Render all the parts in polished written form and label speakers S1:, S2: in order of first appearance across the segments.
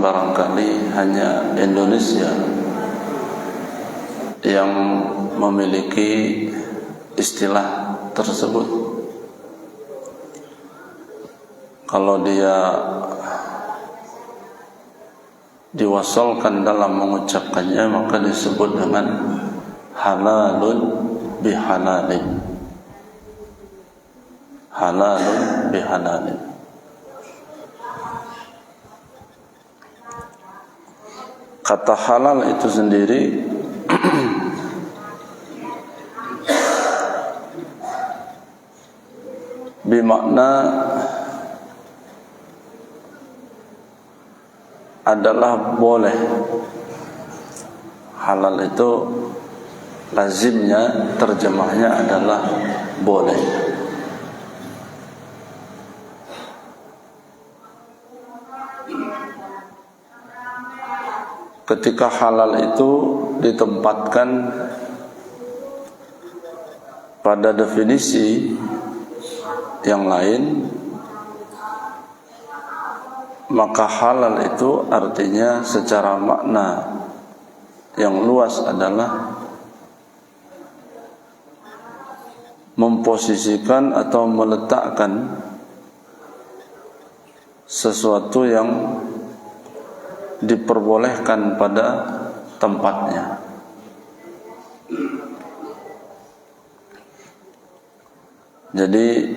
S1: barangkali hanya Indonesia yang memiliki istilah tersebut. Kalau dia diwasalkan dalam mengucapkannya, maka disebut dengan halalun bihalalin. Halalun bihalalin. Kata halal itu sendiri bermakna adalah boleh. Halal itu lazimnya terjemahnya adalah boleh. Ketika halal itu ditempatkan pada definisi yang lain, maka halal itu artinya secara makna yang luas adalah memposisikan atau meletakkan sesuatu yang diperbolehkan pada tempatnya. Jadi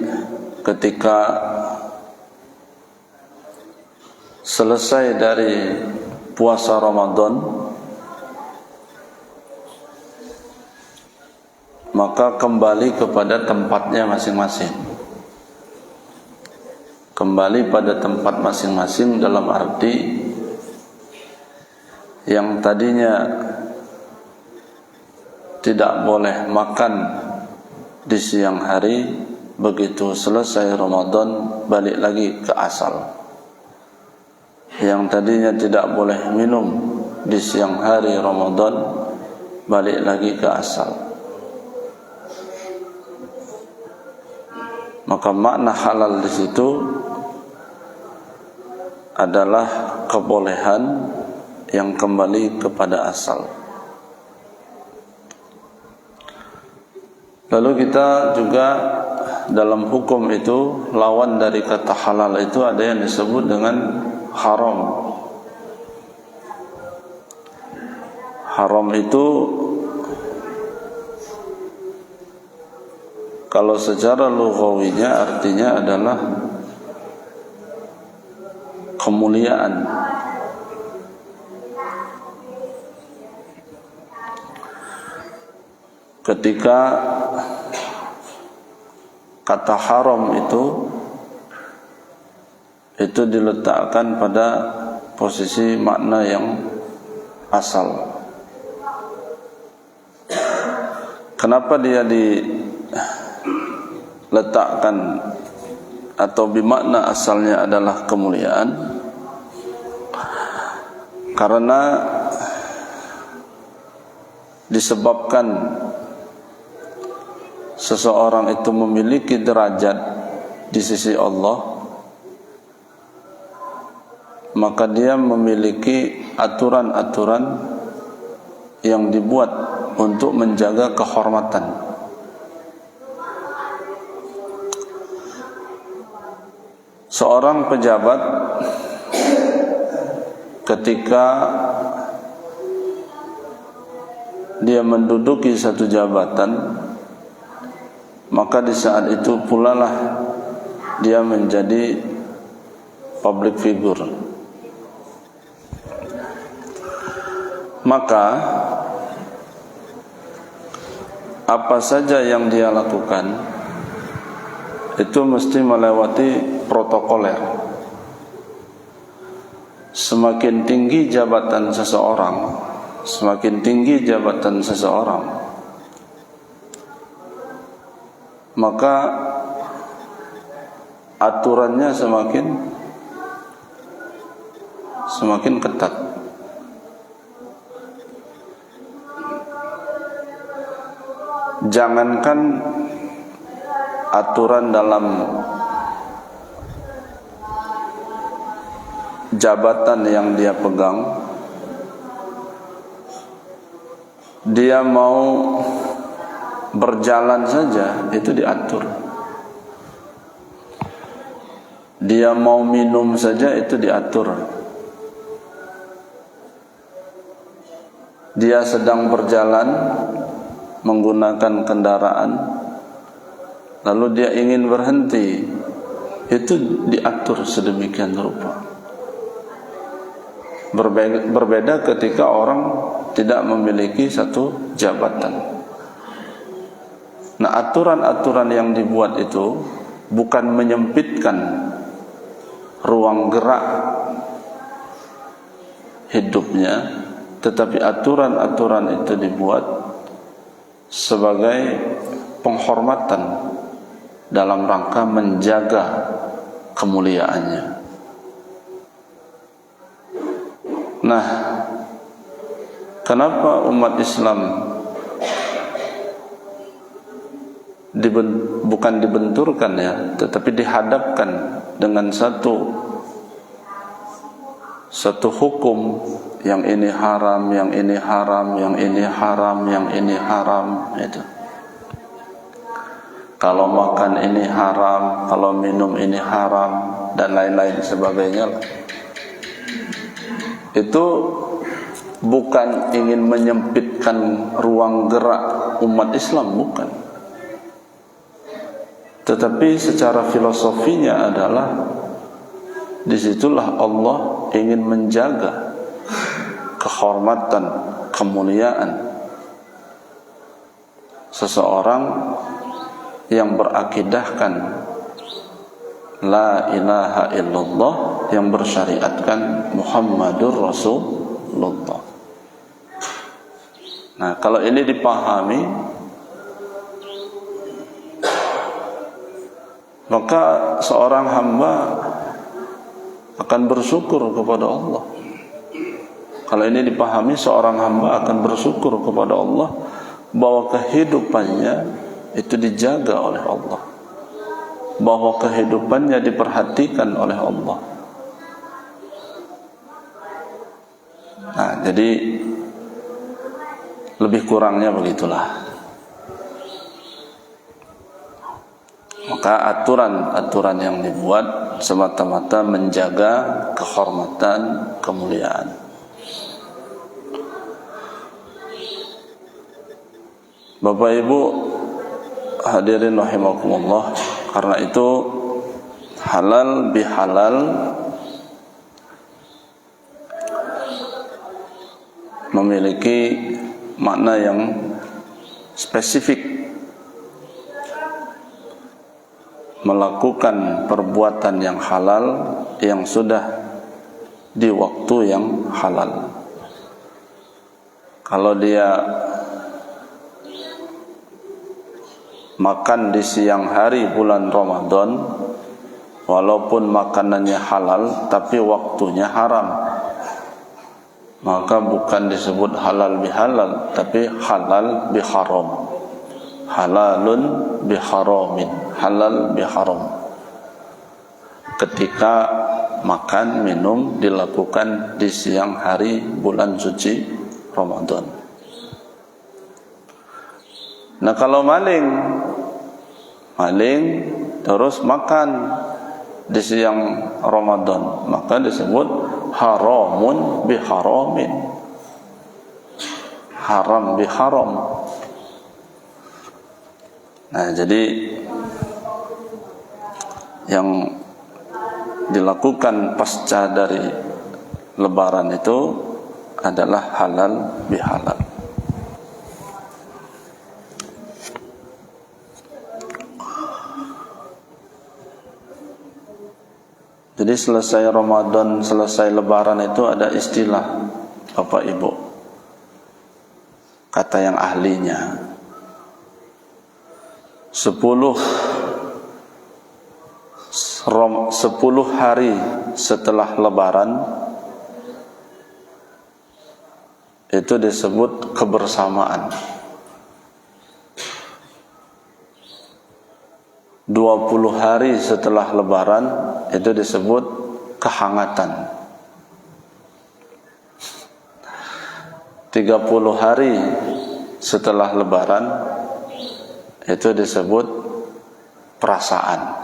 S1: ketika selesai dari puasa Ramadan, maka kembali kepada tempatnya masing-masing. Kembali pada tempat masing-masing dalam arti yang tadinya tidak boleh makan di siang hari, begitu selesai Ramadan balik lagi ke asal. Yang tadinya tidak boleh minum di siang hari Ramadan balik lagi ke asal. Maka makna halal di situ adalah kebolehan yang kembali kepada asal. Lalu kita juga dalam hukum itu, lawan dari kata halal itu ada yang disebut dengan haram. Haram itu kalau secara lughawinya artinya adalah kemuliaan. Ketika kata haram itu diletakkan pada posisi makna yang asal. Kenapa dia diletakkan atau bimakna asalnya adalah kemuliaan? Karena disebabkan seseorang itu memiliki derajat di sisi Allah, maka dia memiliki aturan-aturan yang dibuat untuk menjaga kehormatan. Seorang pejabat ketika dia menduduki satu jabatan, maka di saat itu pula lah dia menjadi public figure. Maka apa saja yang dia lakukan itu mesti melewati protokoler. Semakin tinggi jabatan seseorang, maka aturannya semakin ketat. Jangankan aturan dalam jabatan yang dia pegang, dia mau berjalan saja itu diatur, dia mau minum saja itu diatur, dia sedang berjalan menggunakan kendaraan lalu dia ingin berhenti, itu diatur sedemikian rupa. Berbeda ketika orang tidak memiliki satu jabatan. Nah, aturan-aturan yang dibuat itu bukan menyempitkan ruang gerak hidupnya, tetapi aturan-aturan itu dibuat sebagai penghormatan dalam rangka menjaga kemuliaannya. Nah, kenapa umat Islam bukan dibenturkan ya, tetapi dihadapkan dengan satu hukum, yang ini haram, yang ini haram, yang ini haram, yang ini haram, itu. Kalau makan ini haram, kalau minum ini haram, dan lain-lain sebagainya lah. Itu bukan ingin menyempitkan ruang gerak umat Islam, bukan. Tetapi secara filosofinya adalah disitulah Allah ingin menjaga kehormatan, kemuliaan seseorang yang berakidahkan la ilaha illallah, yang bersyariatkan Muhammadur Rasulullah. Nah, kalau ini dipahami, maka seorang hamba akan bersyukur kepada Allah. Kalau ini dipahami, seorang hamba akan bersyukur kepada Allah bahwa kehidupannya itu dijaga oleh Allah, bahwa kehidupannya diperhatikan oleh Allah. Nah, jadi lebih kurangnya begitulah. Maka aturan-aturan yang dibuat semata-mata menjaga kehormatan, kemuliaan. Bapak Ibu hadirin rahimakumullah, karena itu halal bihalal memiliki makna yang spesifik. Melakukan perbuatan yang halal yang sudah di waktu yang halal. Kalau dia makan di siang hari bulan Ramadan, walaupun makanannya halal tapi waktunya haram, maka bukan disebut halal bihalal, tapi halal biharam. Halalun biharamin, halal biharam. Ketika makan minum dilakukan di siang hari bulan suci Ramadan. Nah, kalau maling terus makan di siang Ramadan, maka disebut haramun biharamin, haram biharam. Nah, jadi yang dilakukan pasca dari Lebaran itu adalah halal bihalal. Jadi selesai Ramadan, selesai Lebaran itu ada istilah, Bapak Ibu, kata yang ahlinya, 10 hari setelah Lebaran itu disebut kebersamaan. 20 hari setelah Lebaran itu disebut kehangatan. 30 hari setelah lebaran itu disebut perasaan.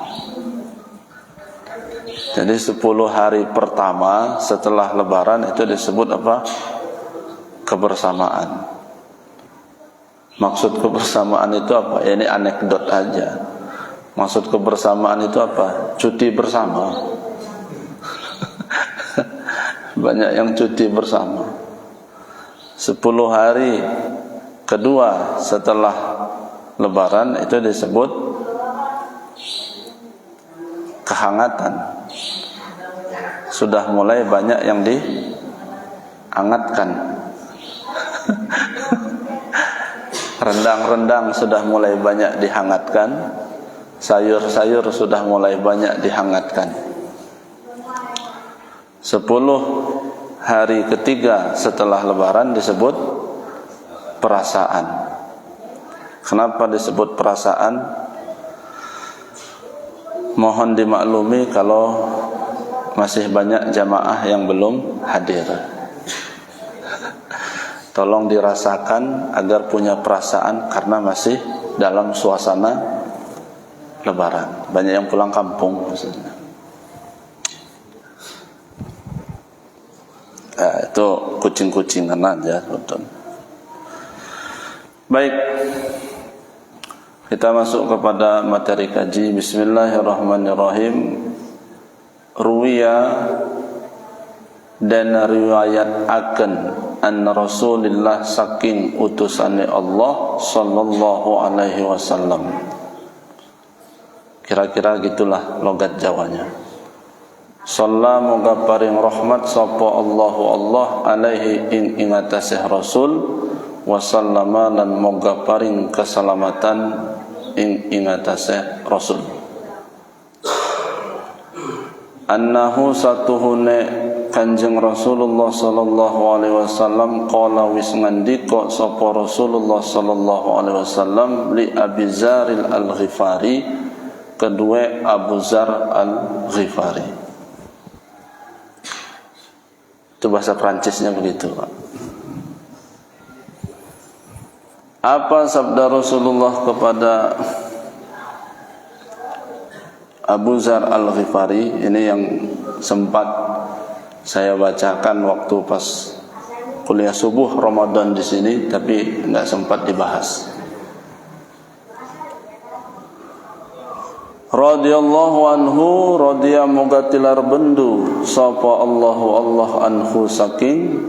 S1: Jadi 10 hari pertama setelah lebaran itu disebut apa? Kebersamaan. Maksud kebersamaan itu apa? Ya, ini anekdot aja. Maksud kebersamaan itu apa? Cuti bersama. Banyak yang cuti bersama. 10 hari kedua setelah lebaran itu disebut kehangatan. Sudah mulai banyak yang dihangatkan. Rendang-rendang sudah mulai banyak dihangatkan. Sayur-sayur sudah mulai banyak dihangatkan. 10 hari ketiga setelah lebaran disebut perasaan. Kenapa disebut perasaan? Mohon dimaklumi kalau masih banyak jamaah yang belum hadir. Tolong dirasakan agar punya perasaan karena masih dalam suasana lebaran. Banyak yang pulang kampung maksudnya. Itu kucing-kucingan aja, betul. Baik, kita masuk kepada materi kaji. Bismillahirrahmanirrahim. Ruwiya dan riwayat akan an Rasulillah saking utusane Allah sallallahu alaihi wasallam. Kira-kira gitulah logat Jawanya. Shalla moga paring rahmat sapa Allahu Allah alaihi ing atase Rasul wa sallama lan moga paring keselamatan ing atase Rasul. Annahu satuhune Kanjeng Rasulullah sallallahu alaihi wasallam qala wis ngandika sapa Rasulullah sallallahu alaihi wasallam li Abi Zaril Al-Ghifari, kedua Abu Zar Al-Ghifari. Itu bahasa Prancisnya begitu, Pak. Apa sabda Rasulullah kepada Abu Zar Al-Ghifari? Ini yang sempat saya bacakan waktu pas kuliah subuh Ramadan di sini, tapi enggak sempat dibahas. Radhiyallahu anhu, radhiya moga tilar bendu sapa Allahu Allah anhu saking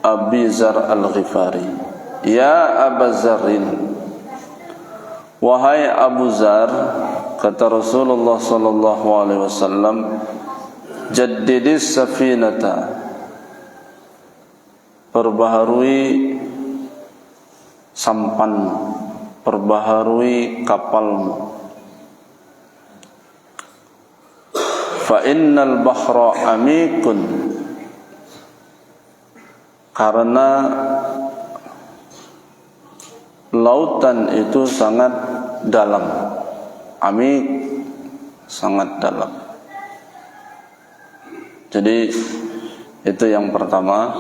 S1: Abi Zar Al-Ghifari. Ya Abu Zarrin, wahai Abu Zar, kata Rasulullah sallallahu alaihi wasallam, jaddidis safinata, perbaharui sampanmu, perbaharui kapalmu. Fa innal bahra amikun, karena lautan itu sangat dalam. Amik, sangat dalam. Jadi itu yang pertama,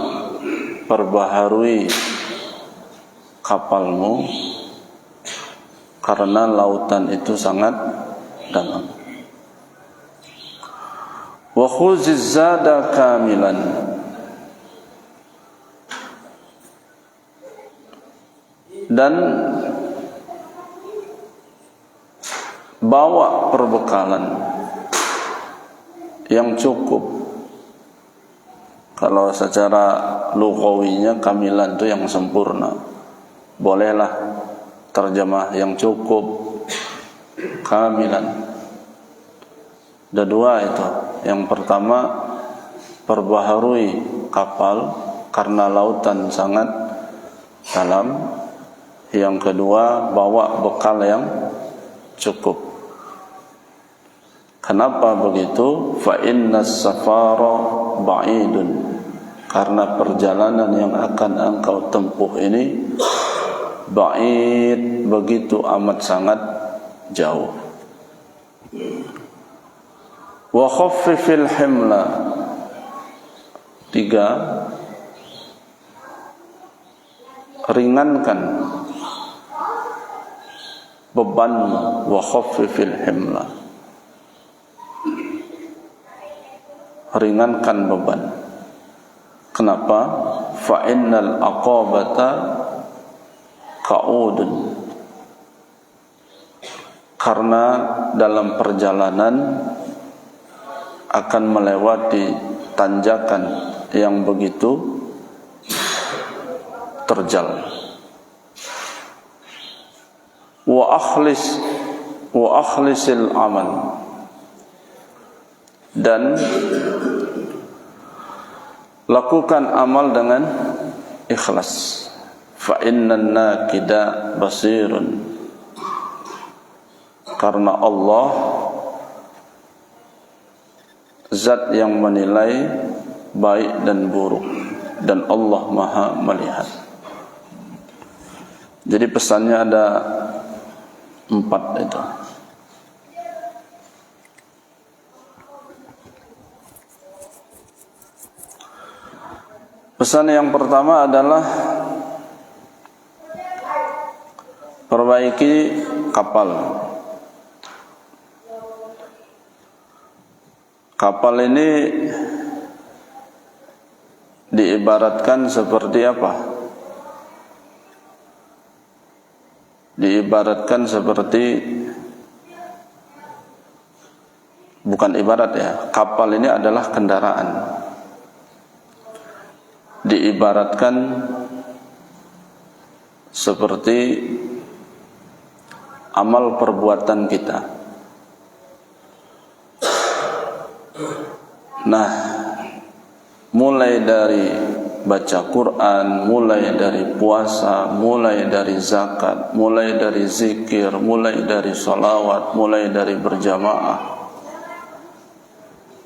S1: perbaharui kapalmu karena lautan itu sangat dalam. Wa khuziz zada kamilan, dan bawa perbekalan yang cukup. Kalau secara lughawinya kamilan itu yang sempurna. Bolehlah terjemah yang cukup, kamilan. Ada dua itu. Yang pertama, perbaharui kapal karena lautan sangat dalam. Yang kedua, bawa bekal yang cukup. Kenapa begitu? Fa innas safara ba'idun, karena perjalanan yang akan engkau tempuh ini ba'id, begitu amat sangat jauh. Wa khaffifil himla, 3, ringankan bebanmu, wa khaffifil himla, ringankan beban. Kenapa? Fa innal aqabata ka'udun, karena dalam perjalanan akan melewati tanjakan yang begitu terjal. Wa akhlisil amal, dan lakukan amal dengan ikhlas. Fa innan nakida basirun, karena Allah zat yang menilai baik dan buruk, dan Allah Maha melihat. Jadi pesannya ada 4 itu. Pesan yang pertama adalah perbaiki kapal. Kapal ini diibaratkan seperti apa? Diibaratkan seperti, bukan ibarat ya, kapal ini adalah kendaraan. Diibaratkan seperti amal perbuatan kita. Nah, mulai dari baca Quran, mulai dari puasa, mulai dari zakat, mulai dari zikir, mulai dari sholawat, mulai dari berjamaah,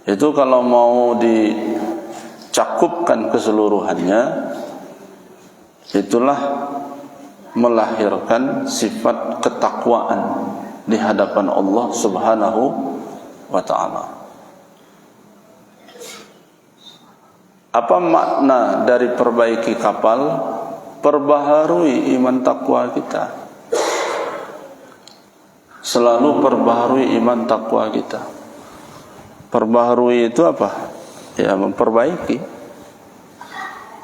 S1: itu kalau mau dicakupkan keseluruhannya, itulah melahirkan sifat ketakwaan di hadapan Allah Subhanahu wa ta'ala. Apa makna dari perbaiki kapal? Perbaharui iman takwa kita. Selalu perbaharui iman takwa kita. Perbaharui itu apa? Ya, memperbaiki.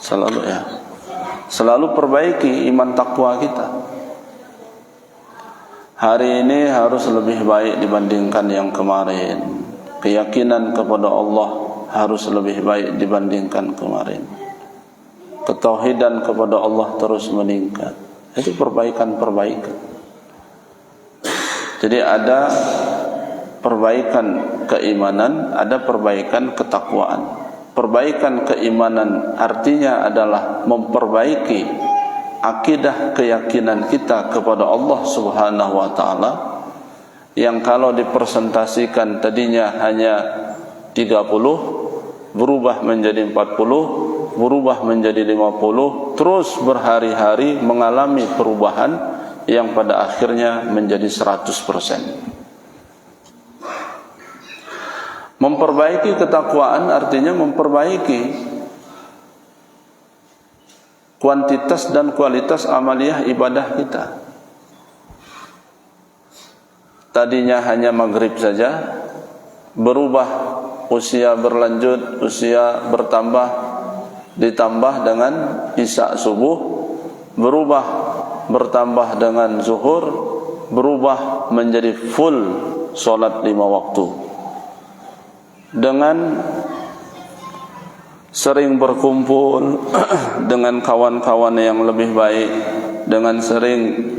S1: Selalu ya. Selalu perbaiki iman takwa kita. Hari ini harus lebih baik dibandingkan yang kemarin. Keyakinan kepada Allah harus lebih baik dibandingkan kemarin. Ketauhidan kepada Allah terus meningkat. Itu perbaikan-perbaikan. Jadi ada perbaikan keimanan, ada perbaikan ketakwaan. Perbaikan keimanan artinya adalah memperbaiki akidah keyakinan kita kepada Allah Subhanahu wa ta'ala, yang kalau dipresentasikan tadinya hanya 30, berubah menjadi 40, berubah menjadi 50, terus berhari-hari mengalami perubahan yang pada akhirnya menjadi 100%. Memperbaiki ketakwaan artinya memperbaiki kuantitas dan kualitas amaliyah ibadah kita. Tadinya hanya maghrib saja, berubah usia berlanjut, usia bertambah, ditambah dengan isya subuh, berubah bertambah dengan zuhur, berubah menjadi full solat 5 waktu. Dengan sering berkumpul dengan kawan-kawan yang lebih baik, dengan sering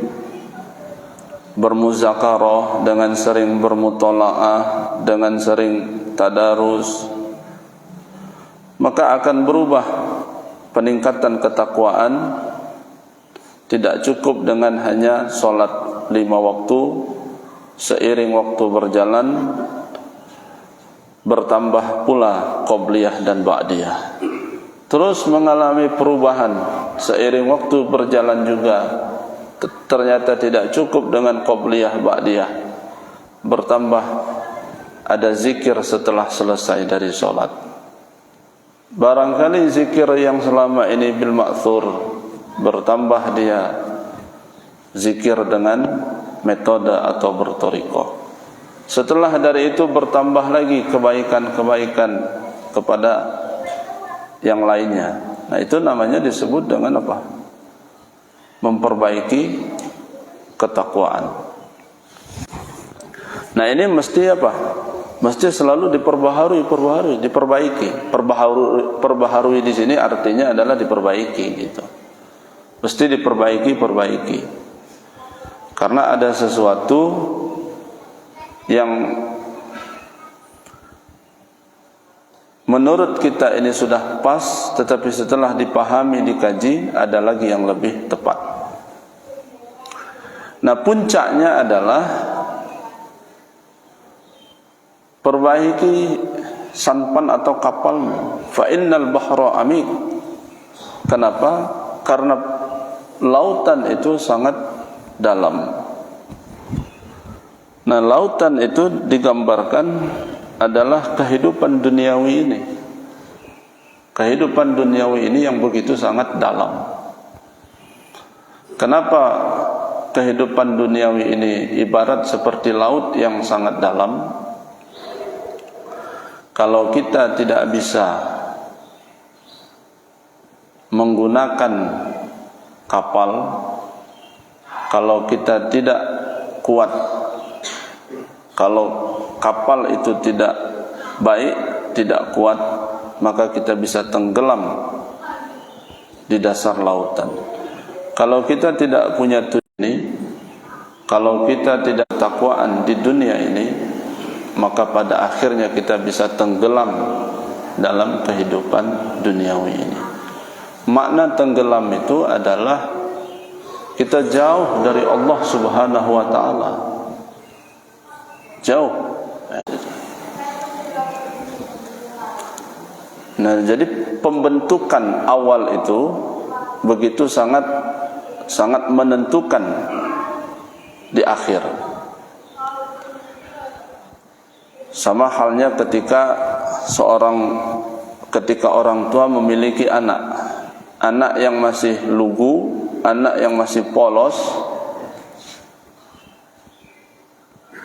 S1: bermuzakarah, dengan sering bermutola'ah, dengan sering tadarus, maka akan berubah peningkatan ketakwaan. Tidak cukup dengan hanya solat 5 waktu, seiring waktu berjalan bertambah pula qobliyah dan ba'diyah, terus mengalami perubahan seiring waktu berjalan juga. Ternyata tidak cukup dengan qobliyah ba'diyah, bertambah ada zikir setelah selesai dari solat. Barangkali zikir yang selama ini bil ma'thur, bertambah dia zikir dengan metode atau bertorikoh. Setelah dari itu bertambah lagi kebaikan-kebaikan kepada yang lainnya. Nah, itu namanya disebut dengan apa? Memperbaiki ketakwaan. Nah, ini mesti apa? Mesti selalu diperbaharui, perbaharui di sini artinya adalah diperbaiki gitu. Mesti diperbaiki. Karena ada sesuatu yang menurut kita ini sudah pas, tetapi setelah dipahami, dikaji, ada lagi yang lebih tepat. Nah, puncaknya adalah perbaiki sampan atau kapalmu. Fa innal bahra amik. Kenapa? Karena lautan itu sangat dalam. Nah, lautan itu digambarkan adalah kehidupan duniawi ini. Kehidupan duniawi ini yang begitu sangat dalam. Kenapa kehidupan duniawi ini ibarat seperti laut yang sangat dalam? Kalau kita tidak bisa menggunakan kapal, kalau kita tidak kuat, kalau kapal itu tidak baik, tidak kuat, maka kita bisa tenggelam di dasar lautan. Kalau kita tidak punya tujuan ini, kalau kita tidak takwaan di dunia ini, maka pada akhirnya kita bisa tenggelam dalam kehidupan duniawi ini. Makna tenggelam itu adalah kita jauh dari Allah Subhanahu wa ta'ala. Jauh. Nah, jadi pembentukan awal itu begitu sangat menentukan di akhir. Sama halnya ketika orang tua memiliki anak yang masih lugu, anak yang masih polos,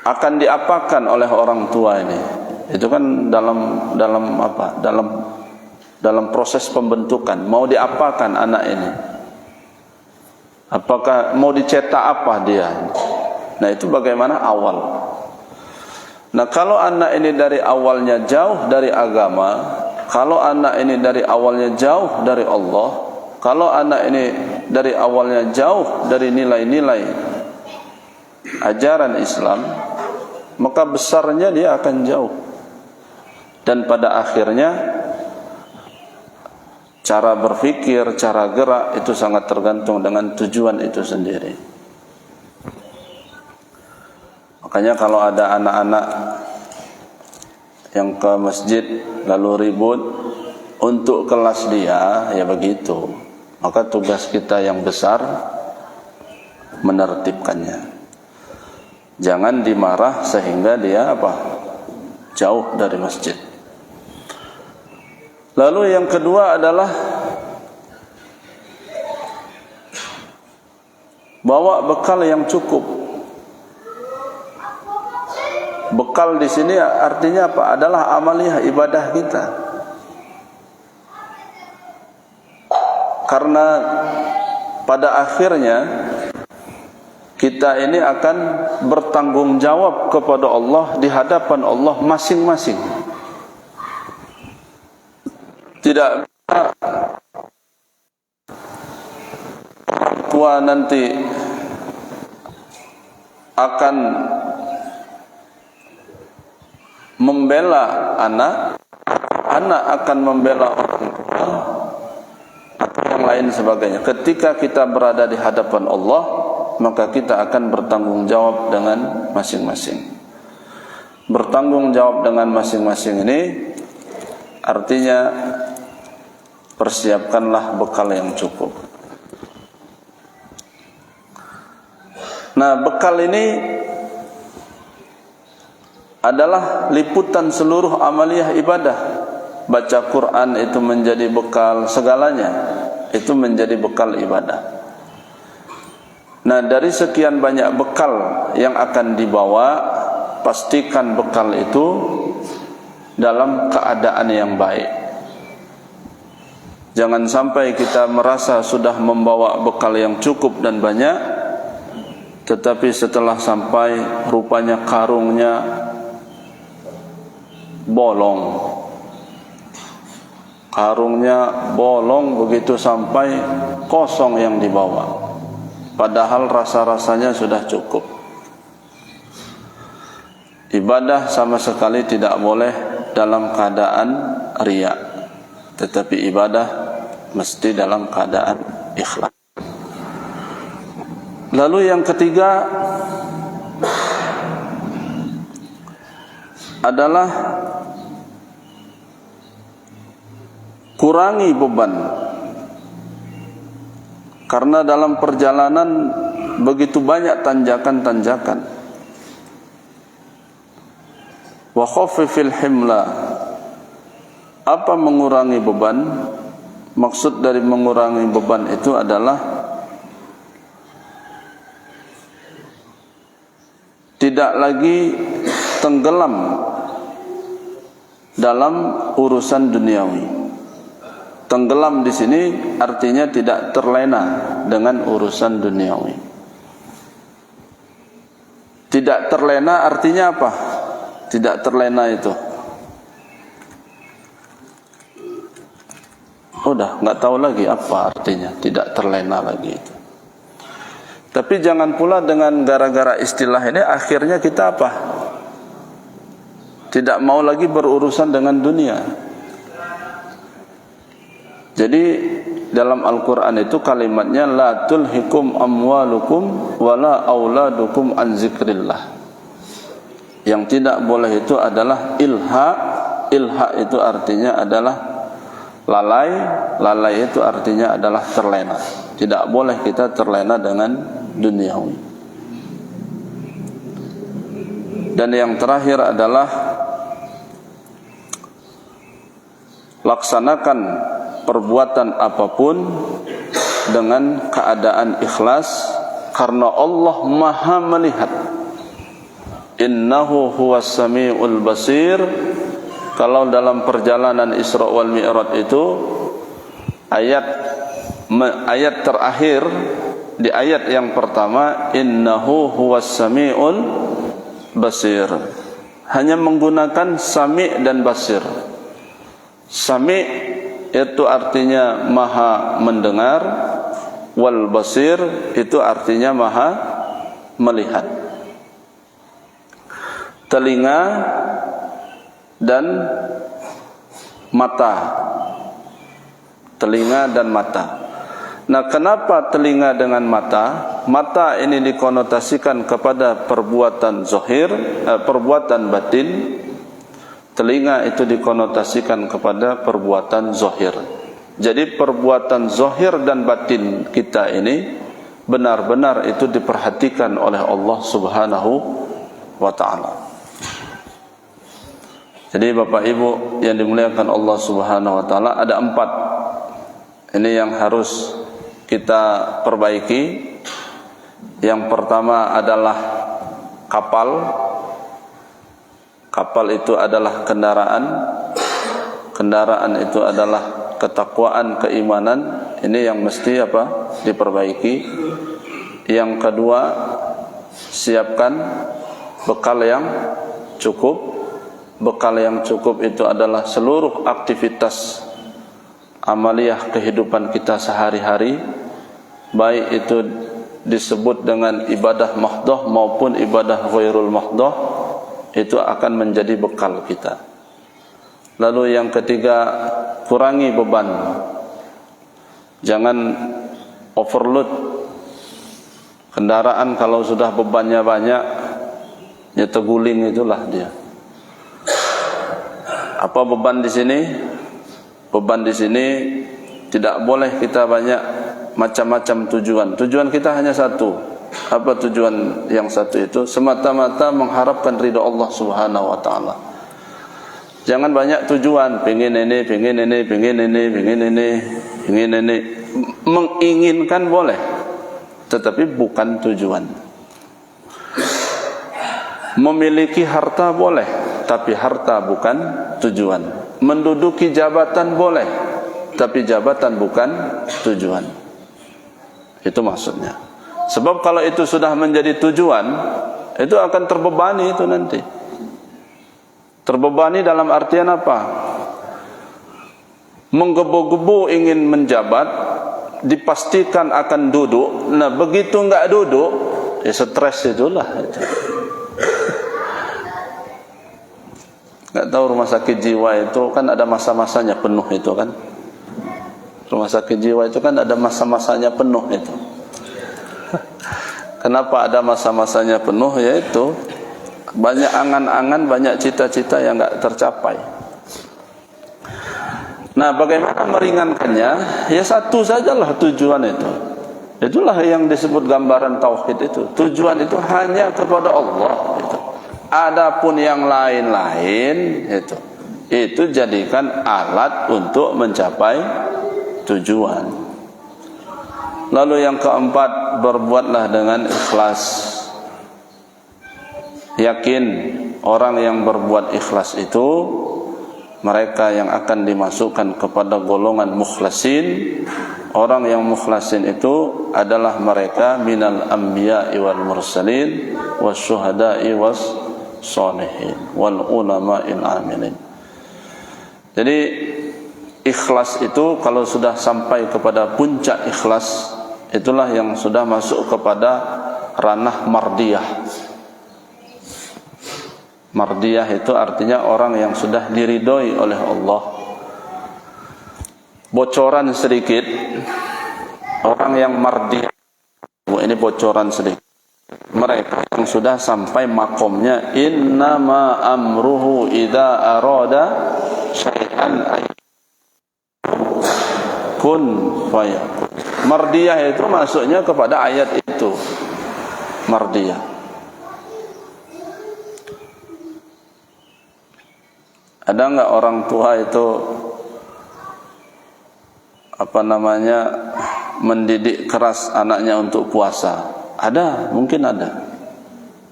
S1: akan diapakan oleh orang tua ini? Itu kan dalam proses pembentukan. Mau diapakan anak ini? Apakah mau dicetak apa dia? Nah, itu bagaimana awal. Nah, kalau anak ini dari awalnya jauh dari agama, kalau anak ini dari awalnya jauh dari Allah, kalau anak ini dari awalnya jauh dari nilai-nilai ajaran Islam, maka besarnya dia akan jauh. Dan pada akhirnya cara berpikir, cara gerak itu sangat tergantung dengan tujuan itu sendiri. Makanya kalau ada anak-anak yang ke masjid lalu ribut untuk kelas dia, ya begitu. Maka tugas kita yang besar menertibkannya. Jangan dimarah sehingga dia jauh dari masjid. Lalu yang kedua adalah bawa bekal yang cukup. Bekal di sini artinya apa? Adalah amaliyah ibadah kita. Karena pada akhirnya kita ini akan bertanggung jawab kepada Allah di hadapan Allah masing-masing. Tidak tua nanti akan membela anak akan membela orang tua atau yang lain sebagainya. Ketika kita berada di hadapan Allah, maka kita akan bertanggung jawab dengan masing-masing. Bertanggung jawab dengan masing-masing ini artinya persiapkanlah bekal yang cukup. Nah, bekal ini adalah liputan seluruh amaliyah ibadah. Baca Quran itu menjadi bekal segalanya. itu menjadi bekal ibadah. Nah, dari sekian banyak bekal yang akan dibawa, pastikan bekal itu dalam keadaan yang baik. Jangan sampai kita merasa sudah membawa bekal yang cukup dan banyak, tetapi setelah sampai rupanya karungnya bolong. Karungnya bolong, begitu sampai kosong yang dibawa. Padahal rasa-rasanya sudah cukup. Ibadah sama sekali tidak boleh dalam keadaan riya, tetapi ibadah mesti dalam keadaan ikhlas. Lalu yang ketiga adalah kurangi beban, karena dalam perjalanan begitu banyak tanjakan-tanjakan. Wa khaffifil himla. Apa mengurangi beban? Maksud dari mengurangi beban itu adalah tidak lagi tenggelam dalam urusan duniawi. Tenggelam di sini artinya tidak terlena dengan urusan duniawi. Tidak terlena artinya apa? Tidak terlena itu udah nggak tahu lagi apa artinya tidak terlena lagi itu. Tapi jangan pula dengan gara-gara istilah ini akhirnya kita apa? Tidak mau lagi berurusan dengan dunia. Jadi dalam Al-Quran itu kalimatnya la tulhikum amwalukum wala auladukum an zikrillah. Yang tidak boleh itu adalah ilha. Ilha itu artinya adalah lalai. Lalai itu artinya adalah terlena. Tidak boleh kita terlena dengan duniawi. Dan yang terakhir adalah laksanakan perbuatan apapun dengan keadaan ikhlas, karena Allah Maha melihat. Innahu huwas samiul basir. Kalau dalam perjalanan Isra wal Mi'raj itu ayat terakhir di ayat yang pertama, innahu huwas samiul basir, hanya menggunakan sami' dan basir. Sami' itu artinya maha mendengar, wal basir itu artinya maha melihat. Telinga dan mata. Telinga dan mata. Nah, kenapa telinga dengan mata? Mata ini dikonotasikan kepada perbuatan zahir, perbuatan batin. Telinga itu dikonotasikan kepada perbuatan zahir. Jadi perbuatan zahir dan batin kita ini benar-benar itu diperhatikan oleh Allah Subhanahu wa ta'ala. Jadi Bapak Ibu yang dimuliakan Allah Subhanahu wa ta'ala, ada 4 ini yang harus kita perbaiki. Yang pertama adalah kapal. Kapal itu adalah kendaraan. Kendaraan itu adalah ketakwaan, keimanan. Ini yang mesti apa? Diperbaiki. Yang kedua, siapkan bekal yang cukup. Bekal yang cukup itu adalah seluruh aktivitas amaliyah kehidupan kita sehari-hari, baik itu disebut dengan ibadah mahdhah maupun ibadah ghairul mahdhah, itu akan menjadi bekal kita. Lalu yang ketiga, kurangi beban. Jangan overload kendaraan. Kalau sudah bebannya banyak, ya terguling itulah dia. Apa beban di sini? Beban di sini tidak boleh kita banyak macam-macam tujuan. Tujuan kita hanya satu. Apa tujuan yang satu itu? Semata-mata mengharapkan ridha Allah Subhanahu wa ta'ala. Jangan banyak tujuan, pengen ini, pengen ini, pengen ini, pengen ini, pengen ini. menginginkan boleh, tetapi bukan tujuan. Memiliki harta boleh, tapi harta bukan tujuan. Menduduki jabatan boleh, tapi jabatan bukan tujuan. Itu maksudnya. Sebab kalau itu sudah menjadi tujuan, itu akan terbebani itu nanti. Terbebani dalam artian apa? Menggebu-gebu ingin menjabat, dipastikan akan duduk. Nah, begitu enggak duduk, ya stres itulah. Enggak tahu rumah sakit jiwa itu kan ada masa-masanya penuh itu kan. Rumah sakit jiwa itu kan ada masa-masanya penuh itu. Kenapa ada masa-masanya penuh? Yaitu banyak angan-angan, banyak cita-cita yang enggak tercapai. Nah, bagaimana meringankannya? Ya satu sajalah tujuan itu. Itulah yang disebut gambaran tauhid itu. Tujuan itu hanya kepada Allah itu. Adapun yang lain-lain itu jadikan alat untuk mencapai tujuan. Lalu yang keempat, berbuatlah dengan ikhlas. Yakin orang yang berbuat ikhlas itu mereka yang akan dimasukkan kepada golongan mukhlasin. Orang yang mukhlasin itu adalah mereka minal anbiya'i wal mursalin wasyuhada'i was sholihin wal ulama'il amilin. Jadi ikhlas itu kalau sudah sampai kepada puncak ikhlas, itulah yang sudah masuk kepada ranah mardiyah. Mardiyah itu artinya orang yang sudah diridhoi oleh Allah. Bocoran sedikit, orang yang mardiyah, ini bocoran sedikit, mereka yang sudah sampai makomnya innama amruhu idza arada syai'an kun fayakun. Mardiyah itu masuknya kepada ayat itu. Mardiyah. Ada enggak orang tua itu mendidik keras anaknya untuk puasa? Ada, mungkin ada.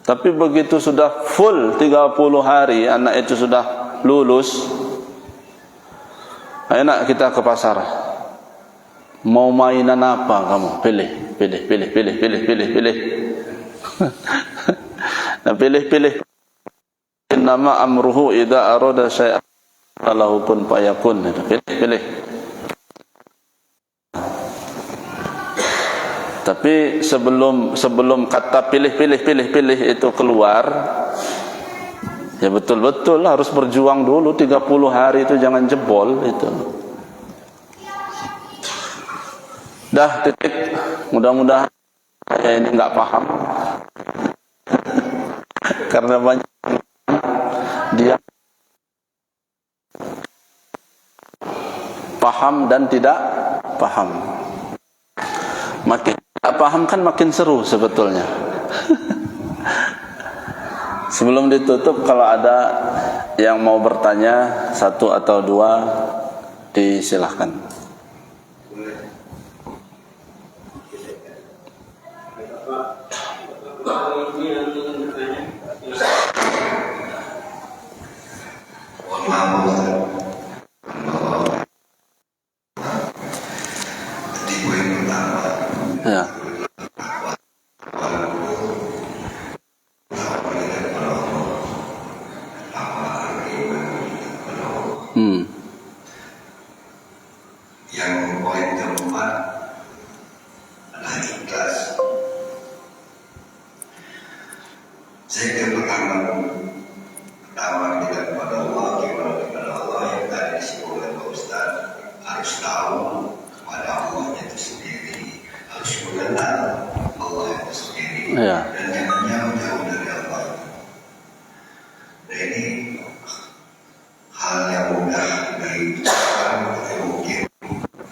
S1: Tapi begitu sudah full 30 hari anak itu sudah lulus, ayo nak kita ke pasar. Mau mainan apa kamu? Pilih. Nah, pilih. Innama amruhu idza arada syai'an lahu kun fayakun. Pilih. Tapi sebelum kata pilih itu keluar, ya betul-betul harus berjuang dulu 30 hari itu, jangan jebol itu. Dah titik. Mudah-mudahan saya ini enggak paham. Karena banyak dia paham dan tidak paham. Makin tidak paham kan makin seru sebetulnya. Sebelum ditutup, kalau ada yang mau bertanya satu atau dua, disilahkan. Ya.
S2: Yang poin keempat adalah ikhlas. Saya pertama kita kepada Allah, gimana kepada Allah yang tadi disebut oleh Pak Ustaz, harus tahu pada Allah itu sendiri, harus mengenal Allah itu sendiri,
S1: Ya.
S2: dan jangan jauh dari Allah. Nah, ini hal yang mudah diucapkan, tapi mungkin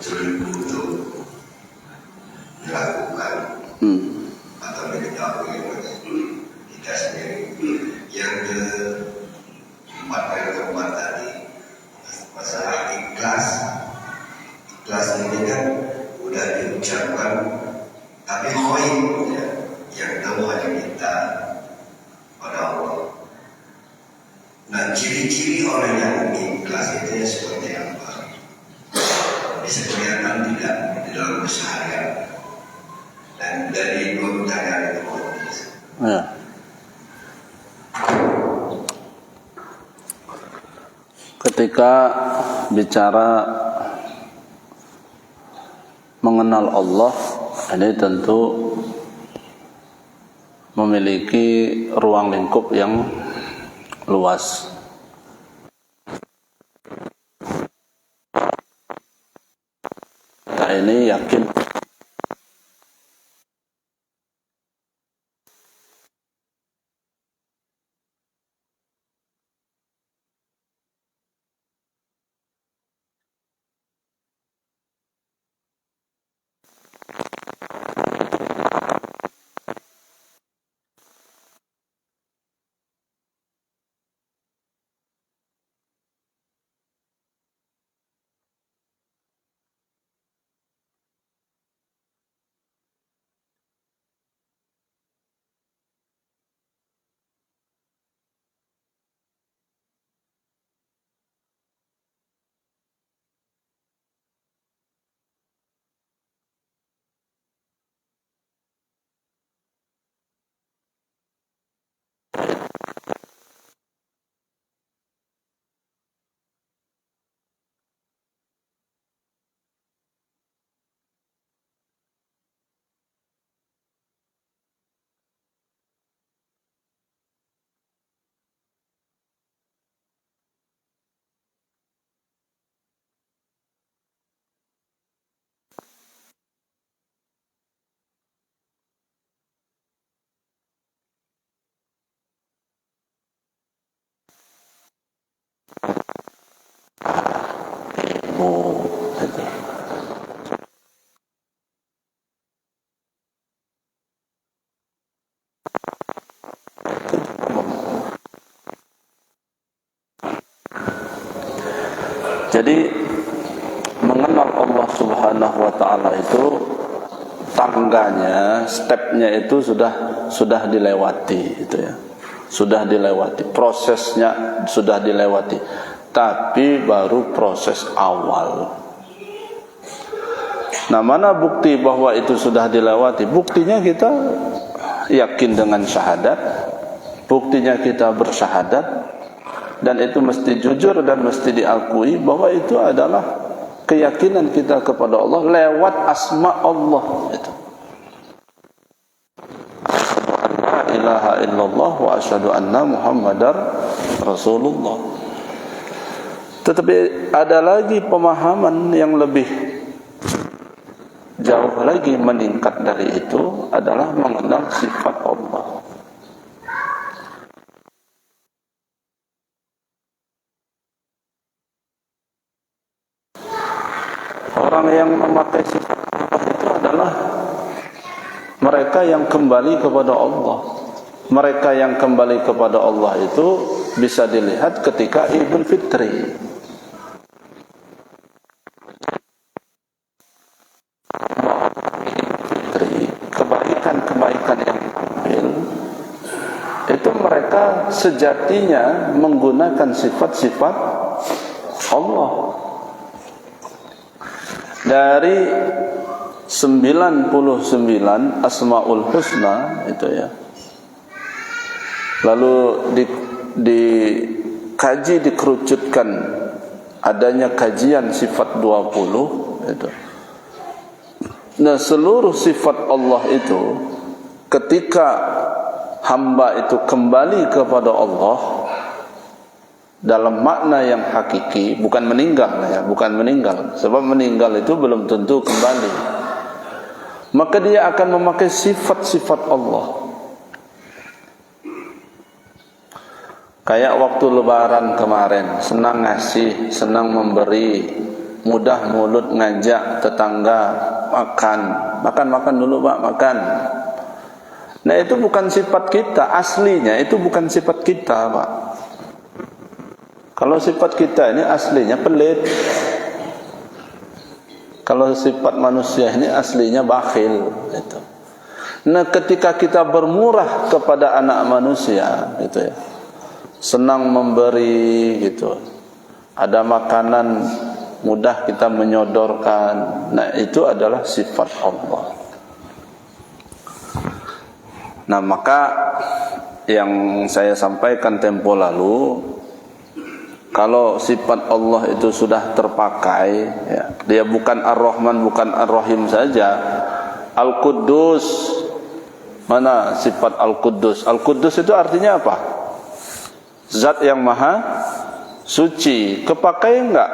S2: sulit untuk dilakukan atau diketahui oleh kita sendiri. Yang keempat tadi masalah ikhlas. Ikhlas ini kan udah ucapkan, tapi ghaib ya, yang tahu hanya kita pada Allah. Nah, ciri-ciri orang yang ikhlas itu seperti apa? Bisa kelihatan tidak di dalam keseharian. Dan dari dua pertanyaan itu
S1: Ya. Ketika bicara mengenal Allah, ini tentu memiliki ruang lingkup yang luas. Kita ini yakin itu. Jadi mengenal Allah Subhanahu wa taala itu tangganya, stepnya itu sudah dilewati itu ya. Sudah dilewati, prosesnya sudah dilewati. Tapi baru proses awal. Nah, mana bukti bahwa itu sudah dilewati? Buktinya kita yakin dengan syahadat. Buktinya kita bersyahadat. Dan itu mesti jujur dan mesti diakui bahwa itu adalah keyakinan kita kepada Allah lewat asma Allah itu. La ilaha illallah wa asyhadu anna Muhammadar Rasulullah. Tetapi ada lagi pemahaman yang lebih jauh lagi meningkat dari itu adalah mengenal sifat Allah. Orang yang memakai sifat Allah itu adalah mereka yang kembali kepada Allah. Mereka yang kembali kepada Allah itu bisa dilihat ketika Idul Fitri. Kebaikan yang tampil itu mereka sejatinya menggunakan sifat-sifat Allah. Dari 99 Asmaul Husna itu ya. Lalu dikaji, dikerucutkan, adanya kajian sifat 20 itu. Nah, seluruh sifat Allah itu ketika hamba itu kembali kepada Allah dalam makna yang hakiki, bukan meninggal ya, bukan meninggal. Sebab meninggal itu belum tentu kembali. Maka dia akan memakai sifat-sifat Allah. Kayak waktu lebaran kemarin, senang ngasih, senang memberi, mudah mulut ngajak tetangga makan dulu Pak, makan. Nah, itu bukan sifat kita, aslinya itu bukan sifat kita Pak. Kalau sifat kita ini aslinya pelit. Kalau sifat manusia ini aslinya bakhil itu. Nah, ketika kita bermurah kepada anak manusia gitu ya, senang memberi gitu, ada makanan mudah kita menyodorkan. Nah, itu adalah sifat Allah. Nah, maka yang saya sampaikan tempo lalu, kalau sifat Allah itu sudah terpakai ya, dia bukan Ar-Rahman, bukan Ar-Rahim saja. Al-Quddus, mana sifat Al-Quddus? Al-Quddus itu artinya apa? Zat yang maha suci. Kepakai enggak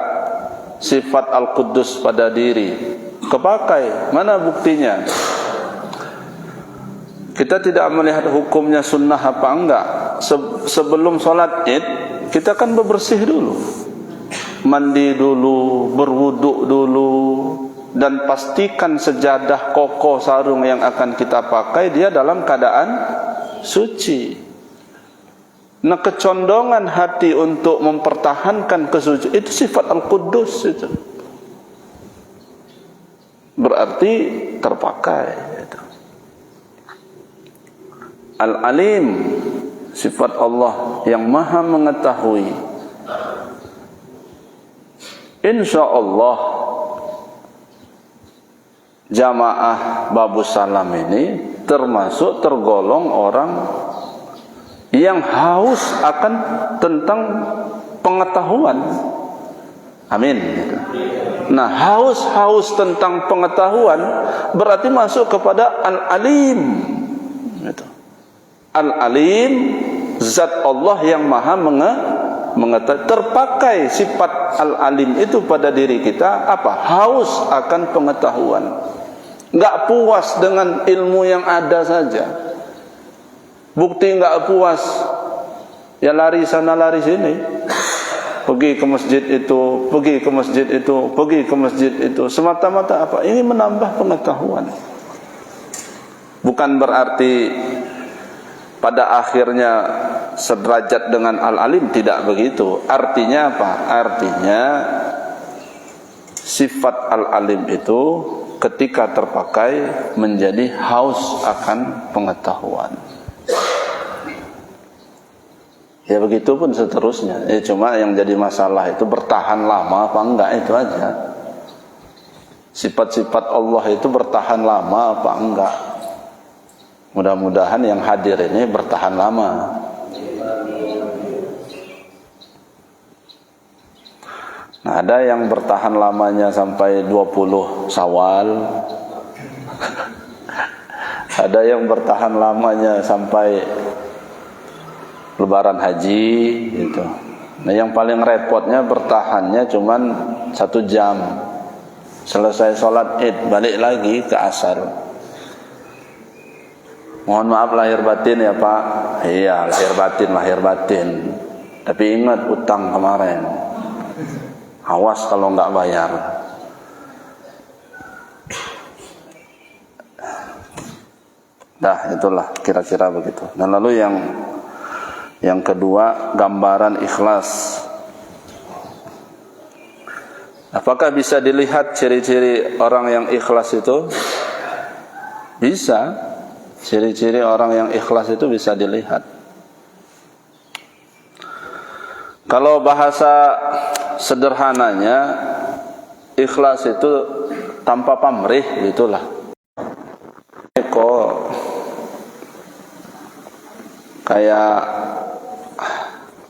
S1: sifat Al-Quddus pada diri? Kepakai. Mana buktinya? Kita tidak melihat hukumnya sunnah apa enggak. Sebelum sholat id, kita kan bebersih dulu, mandi dulu, berwuduk dulu, dan pastikan sejadah, koko, sarung yang akan kita pakai dia dalam keadaan suci. Nah, kecondongan hati untuk mempertahankan kesucian itu sifat Al-Quddus itu. Berarti terpakai itu. Al-Alim, sifat Allah yang maha mengetahui. InsyaAllah jamaah Babus Salam ini termasuk tergolong orang yang haus akan tentang pengetahuan. Amin. Nah, haus tentang pengetahuan berarti masuk kepada Al-Alim. Al-Alim, zat Allah yang maha mengetahui. Terpakai sifat Al-Alim itu pada diri kita apa? Haus akan pengetahuan. Enggak puas dengan ilmu yang ada saja. Bukti enggak puas, ya lari sana lari sini. Pergi ke masjid itu, pergi ke masjid itu, pergi ke masjid itu. Semata-mata apa? Ini menambah pengetahuan. Bukan berarti pada akhirnya sederajat dengan Al-Alim, tidak begitu. Artinya apa? Artinya sifat Al-Alim itu ketika terpakai menjadi haus akan pengetahuan. Ya begitu pun seterusnya. Cuma yang jadi masalah itu bertahan lama apa enggak, itu aja. Sifat-sifat Allah itu bertahan lama apa enggak. Mudah-mudahan yang hadir ini bertahan lama. Nah, ada yang bertahan lamanya sampai 20 Syawal. Ada yang bertahan lamanya sampai Lebaran Haji gitu. Nah, yang paling repotnya bertahannya cuman 1 jam. Selesai sholat id balik lagi ke asar. Mohon maaf lahir batin ya Pak. Iya, lahir batin. Tapi ingat utang kemarin. Awas kalau enggak bayar. Dah, itulah kira-kira begitu. Dan lalu yang kedua, gambaran ikhlas. Apakah bisa dilihat ciri-ciri orang yang ikhlas itu? Bisa. Ciri-ciri orang yang ikhlas itu bisa dilihat. Kalau bahasa sederhananya, ikhlas itu tanpa pamrih, itulah. Kok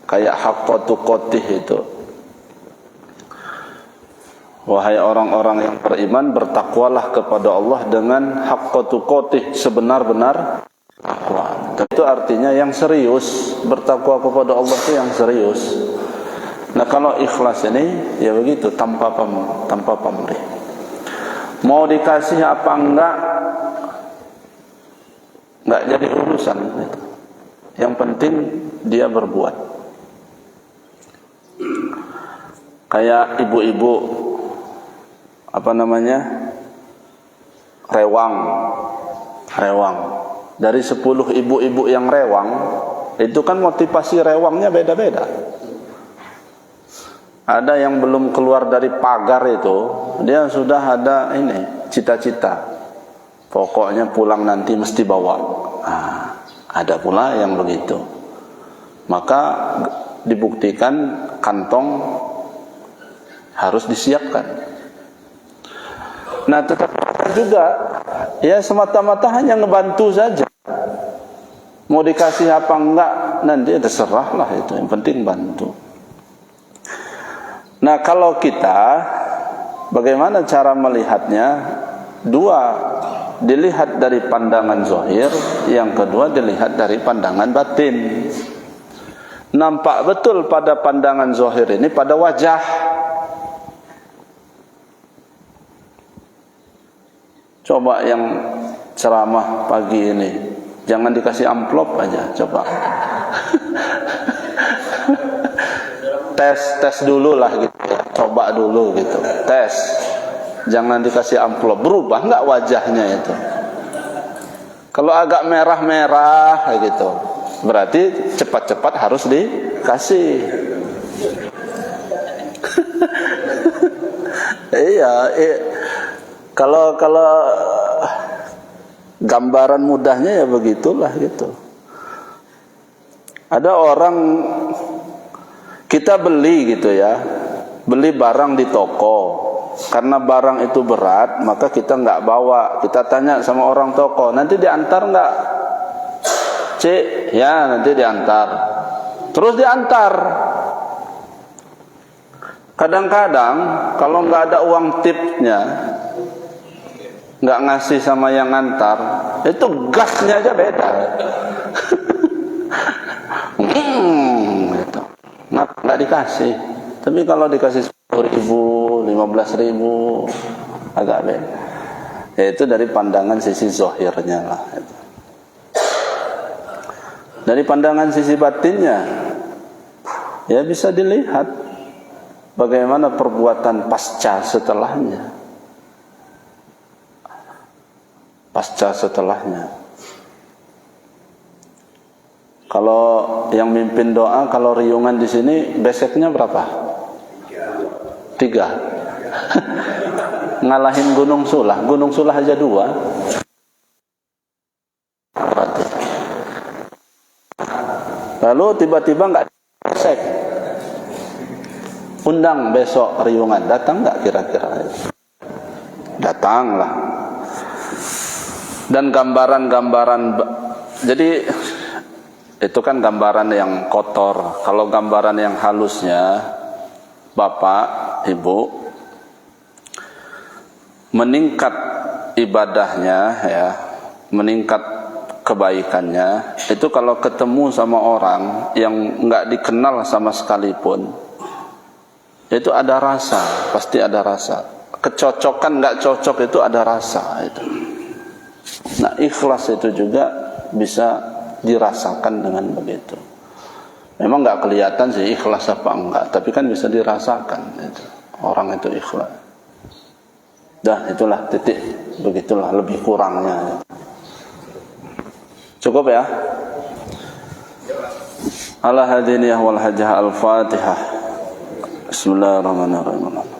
S1: kayak haqqatu qotih itu. Wahai orang-orang yang beriman, bertakwalah kepada Allah dengan haqqatu qotih, sebenar-benar takwa. Dan itu artinya yang serius. Bertakwa kepada Allah itu yang serius. Nah, kalau ikhlas ini ya begitu, tanpa pamrih. Mau dikasih apa enggak jadi urusan. Yang penting dia berbuat. Kayak ibu-ibu rewang. Dari 10 ibu-ibu yang rewang, itu kan motivasi rewangnya beda-beda. Ada yang belum keluar dari pagar itu, dia sudah ada ini cita-cita. Pokoknya pulang nanti mesti bawa. Nah, ada pula yang begitu. Maka dibuktikan kantong harus disiapkan. Nah, tetapi juga ya semata-mata hanya ngebantu saja. Mau dikasih apa enggak nanti terserah lah itu. Yang penting bantu. Nah, kalau kita bagaimana cara melihatnya? Dua, dilihat dari pandangan zahir, yang kedua dilihat dari pandangan batin. Nampak betul pada pandangan zahir ini pada wajah. Coba yang ceramah pagi ini, jangan dikasih amplop aja, coba. tes dulu lah gitu ya. Coba dulu gitu, tes. Jangan dikasih amplop, berubah enggak wajahnya itu? Kalau agak merah-merah gitu, berarti cepat-cepat harus dikasih. Iya, kalau gambaran mudahnya ya begitulah gitu. Ada orang kita beli gitu ya, beli barang di toko. Karena barang itu berat, maka kita nggak bawa. Kita tanya sama orang toko, nanti diantar nggak? Cik, ya nanti diantar. Terus diantar. Kadang-kadang kalau nggak ada uang tipnya, nggak ngasih sama yang ngantar, itu gasnya aja beda. Gitu. Nggak dikasih. Tapi kalau dikasih 10.000, 15.000, agak beda. Itu dari pandangan sisi zahirnya lah. Dari pandangan sisi batinnya, ya bisa dilihat bagaimana perbuatan pasca setelahnya. Pasca setelahnya. Kalau yang mimpin doa, kalau riungan di sini, beseknya berapa? 3. Ngalahin Gunung Sulah. Gunung Sulah aja 2. Lalu tiba-tiba nggak besek. Undang besok riungan. Datang nggak kira-kira? Datanglah. Dan gambaran-gambaran, jadi itu kan gambaran yang kotor. Kalau gambaran yang halusnya, Bapak, Ibu, meningkat ibadahnya ya, meningkat kebaikannya, itu kalau ketemu sama orang yang nggak dikenal sama sekalipun, itu ada rasa, pasti ada rasa. Kecocokan nggak cocok itu ada rasa itu. Nah, ikhlas itu juga bisa dirasakan dengan begitu. Memang nggak kelihatan sih ikhlas apa enggak, tapi kan bisa dirasakan itu. Orang itu ikhlas. Dah, itulah titik, begitulah lebih kurangnya. Cukup ya? Ala hadiniyah wal hajjah al-fatihah. Bismillahirrahmanirrahim.